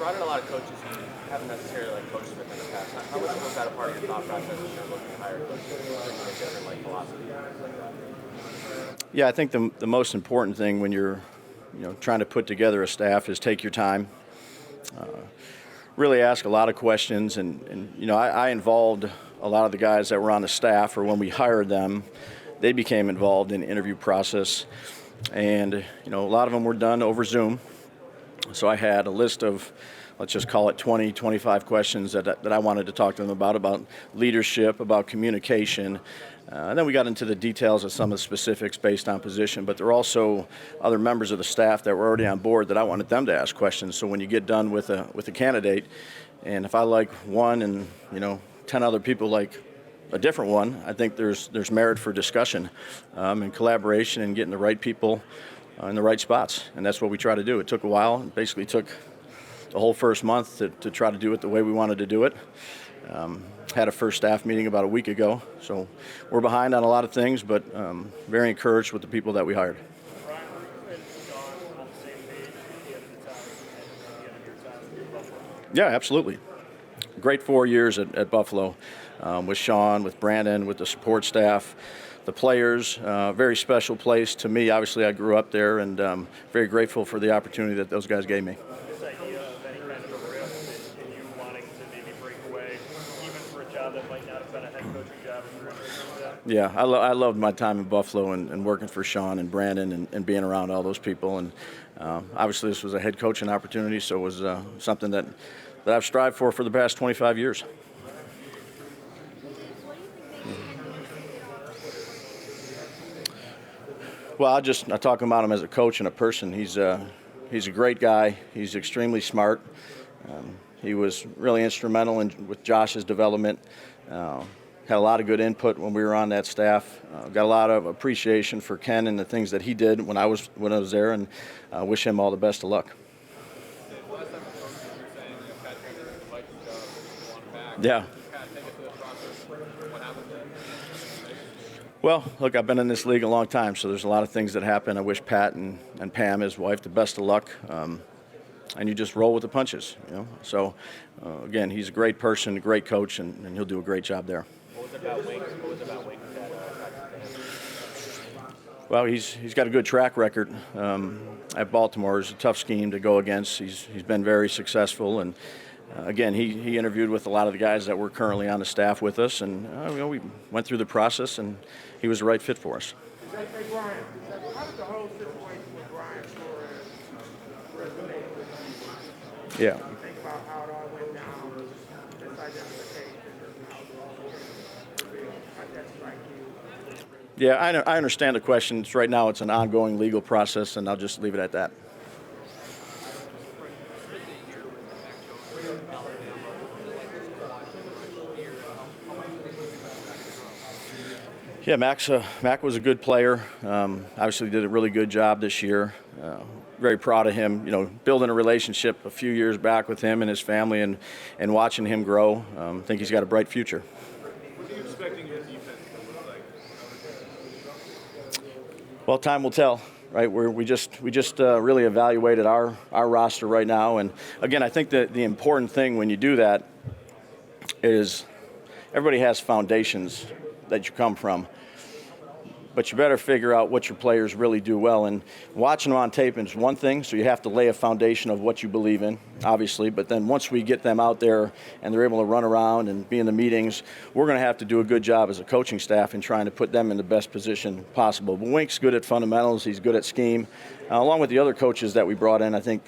brought in a lot of coaches who haven't necessarily coached with in the past. How much was that a part of your thought process when you're looking to hire coaches, bringing a different philosophy and things like that? Yeah, I think the most important thing when you're trying to put together a staff is take your time. Really ask a lot of questions, and I involved a lot of the guys that were on the staff, or when we hired them, they became involved in the interview process, and a lot of them were done over Zoom. So I had a list of, let's just call it 20, 25 questions that I wanted to talk to them about leadership, about communication. And then we got into the details of some of the specifics based on position, but there were also other members of the staff that were already on board that I wanted them to ask questions. So when you get done with a candidate, and if I like one and 10 other people like a different one, I think there's merit for discussion and collaboration and getting the right people in the right spots. And that's what we try to do. It took a while. It basically took the whole first month to try to do it the way we wanted to do it. Had a first staff meeting about a week ago, so we're behind on a lot of things, but very encouraged with the people that we hired. Brian, were you and Sean on the same page at the end of the time and at the end of your time in Buffalo? Yeah, absolutely. Great 4 years at Buffalo with Sean, with Brandon, with the support staff, the players. Very special place to me. Obviously, I grew up there, and very grateful for the opportunity that those guys gave me. This idea of any kind of a risk and you wanting to maybe break away, even for a job that might not have been a head coaching job, if you're interested in that? Yeah, I loved my time in Buffalo and working for Sean and Brandon and being around all those people. And obviously, this was a head coaching opportunity, so it was something that I've strived for the past 25 years. Well, I talk about him as a coach and a person. He's a great guy. He's extremely smart. He was really instrumental with Josh's development. Had a lot of good input when we were on that staff. Got a lot of appreciation for Ken and the things that he did when I was there, and wish him all the best of luck. Last time you were saying that Pat Trainer liked the job, wanted back. Yeah. Pat, take us through the process. What happened there? Well, look, I've been in this league a long time, so there's a lot of things that happen. I wish Pat and Pam, his wife, the best of luck. And you just roll with the punches, So, again, he's a great person, a great coach, and he'll do a great job there. What was it about Wink? What was it about Wink that Well, he's got a good track record at Baltimore. It's a tough scheme to go against. He's been very successful, and again, he interviewed with a lot of the guys that were currently on the staff with us, and we went through the process, and he was the right fit for us. Hey, Brian, how did the whole situation with Brian Flores resonate with you? Yeah. You think about how it all went down, this identification, and how it all went. How did that strike you? Yeah, I understand the question. Right now it's an ongoing legal process, and I'll just leave it at that. Yeah, Mac was a good player. Obviously did a really good job this year. Very proud of him. Building a relationship a few years back with him and his family, and watching him grow. I think he's got a bright future. What are you expecting your defense to look like? Well, time will tell, right? We just really evaluated our roster right now, and again, I think that the important thing when you do that is everybody has foundations that you come from, but you better figure out what your players really do well. And watching them on tape is one thing, so you have to lay a foundation of what you believe in, obviously. But then once we get them out there and they're able to run around and be in the meetings, we're going to have to do a good job as a coaching staff in trying to put them in the best position possible. But Wink's good at fundamentals. He's good at scheme. Along with the other coaches that we brought in, I think,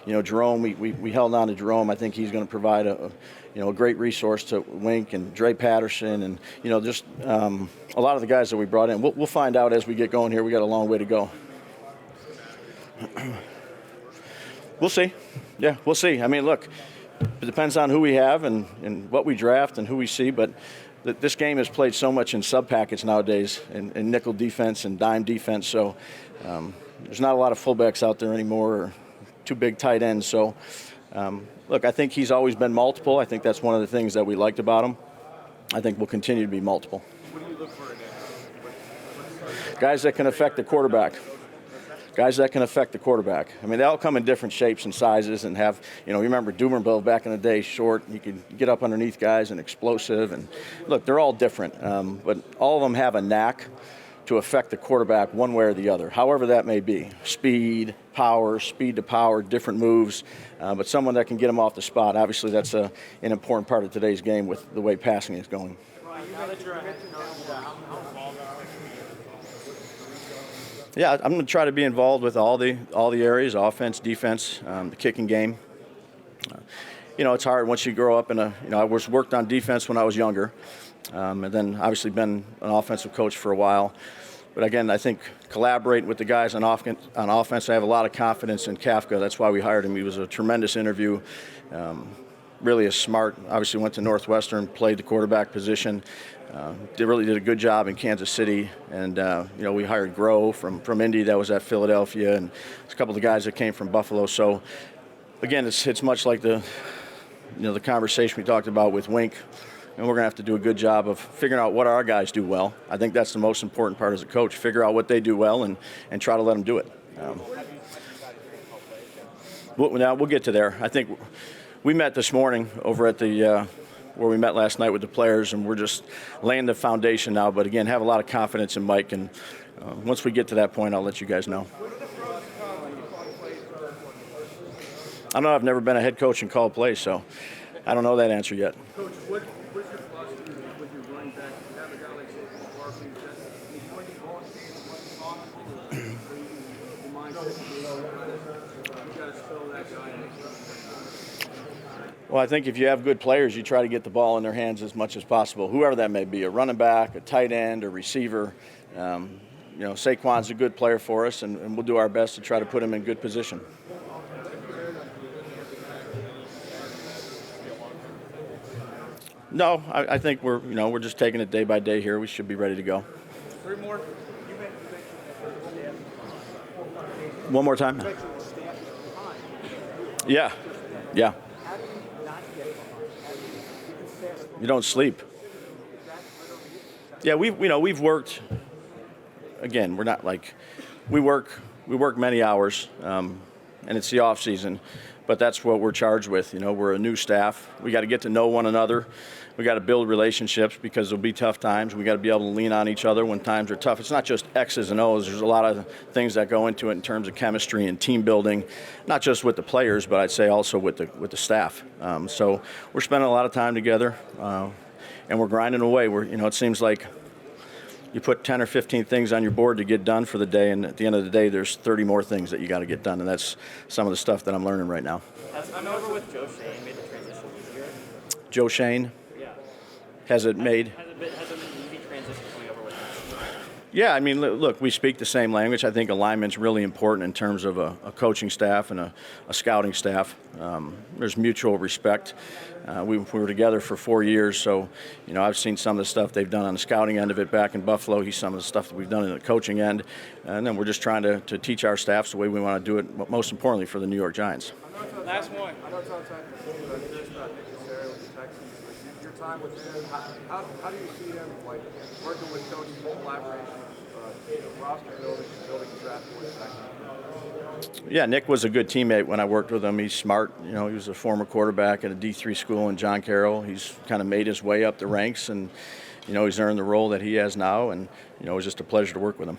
Jerome, we held on to Jerome. I think he's going to provide a great resource to Wink and Dre Patterson and, just a lot of the guys that we brought in. We'll find out as we get going here. We got a long way to go. We'll see. Yeah, we'll see. I mean, look, it depends on who we have and what we draft and who we see, but this game is played so much in sub-package nowadays, and nickel defense and dime defense, so there's not a lot of fullbacks out there anymore, or two big tight ends. So, look, I think he's always been multiple. I think that's one of the things that we liked about him. I think we'll continue to be multiple. What do you look for in it? Guys that can affect the quarterback. guys that can affect the quarterback. I mean, they all come in different shapes and sizes and have, you remember Dumerville back in the day, short, you could get up underneath guys and explosive. And look, they're all different, but all of them have a knack to affect the quarterback one way or the other, however that may be. Speed, power, speed to power, different moves, but someone that can get them off the spot. Obviously, that's an important part of today's game with the way passing is going. Now that you're a head coach, how involved are you? Yeah, I'm going to try to be involved with all the areas, offense, defense, the kicking game. It's hard once you grow up I worked on defense when I was younger, and then obviously been an offensive coach for a while. But again, I think collaborating with the guys on offense, I have a lot of confidence in Kafka. That's why we hired him. He was a tremendous interview. Really is smart. Obviously went to Northwestern, played the quarterback position. Really did a good job in Kansas City. And, we hired Groh from Indy that was at Philadelphia, and a couple of the guys that came from Buffalo. So, again, it's much like the conversation we talked about with Wink. And we're going to have to do a good job of figuring out what our guys do well. I think that's the most important part as a coach, figure out what they do well and try to let them do it. We'll get to there. I think we met this morning over at the where we met last night with the players, and we're just laying the foundation now. But, again, have a lot of confidence in Mike. And once we get to that point, I'll let you guys know. I don't know. I've never been a head coach and called plays, so I don't know that answer yet. Coach, what's your philosophy with your running back? You have a guy like Barkley that he's going to go and see what's possible. The mindset you got to spell that guy. Well, I think if you have good players, you try to get the ball in their hands as much as possible, whoever that may be, a running back, a tight end, a receiver. Saquon's a good player for us, and we'll do our best to try to put him in good position. No, I think we're just taking it day by day here. We should be ready to go. 3 more. One more time. Yeah. You don't sleep. Yeah, we've worked. Again, we're not like we work many hours, and it's the off season. But that's what we're charged with. We're a new staff. We got to get to know one another. We got to build relationships because there'll be tough times. We got to be able to lean on each other when times are tough. It's not just X's and O's. There's a lot of things that go into it in terms of chemistry and team building, not just with the players, but I'd say also with the staff. So we're spending a lot of time together, and we're grinding away. It seems like you put 10 or 15 things on your board to get done for the day, and at the end of the day, there's 30 more things that you got to get done, and that's some of the stuff that I'm learning right now. Has the over with Joe Shane made the transition easier? Joe Shane? Yeah. Has it made? Has it been an easy transition coming over with him? Yeah, I mean, look, we speak the same language. I think alignment's really important in terms of a coaching staff and a scouting staff. There's mutual respect. We were together for 4 years, so, I've seen some of the stuff they've done on the scouting end of it back in Buffalo. He's some of the stuff that we've done in the coaching end. And then we're just trying to teach our staffs the way we want to do it, most importantly for the New York Giants. Last one. I know it's on time to say, but I'm curious about Nick Casario with the Texans. Like, your time with him, how do you see him, like, working with coaches in collaboration, roster building draft board section? Yeah, Nick was a good teammate when I worked with him. He's smart. He was a former quarterback at a D3 school in John Carroll. He's kind of made his way up the ranks, and, he's earned the role that he has now, and, it was just a pleasure to work with him.